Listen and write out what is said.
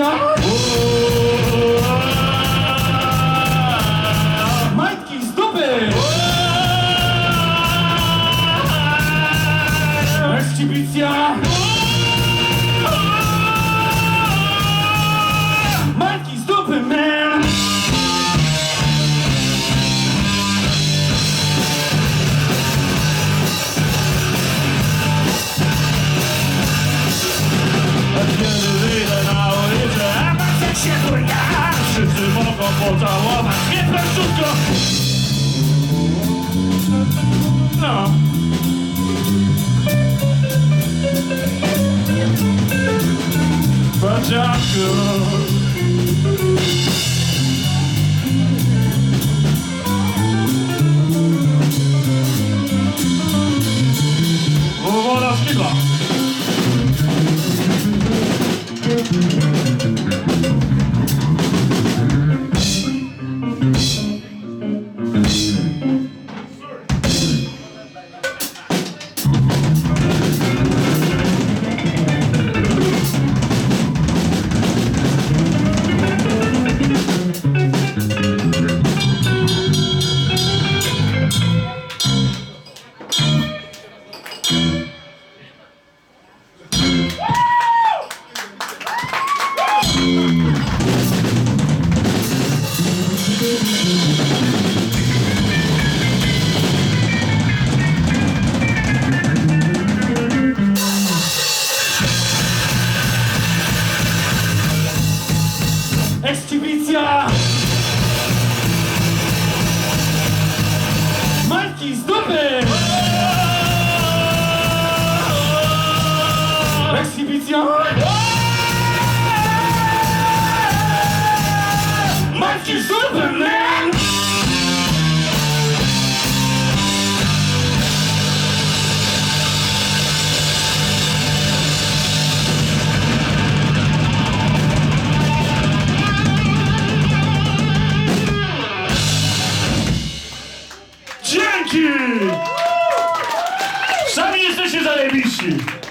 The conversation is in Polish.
Ekshibicja! Majtki z dupy! Ekshibicja! Majtki z dupy, man! Kiedy wyjdę na ulicę, a patrzę się chuja, wszyscy mogą pocałować mnie prędzutko. No. Paciaku. Woda szkiba. Ekshibicja! Majtki z dupy! Ekshibicja! Majtki z dupy, man! Dzięki! Sami jesteście zajebiści!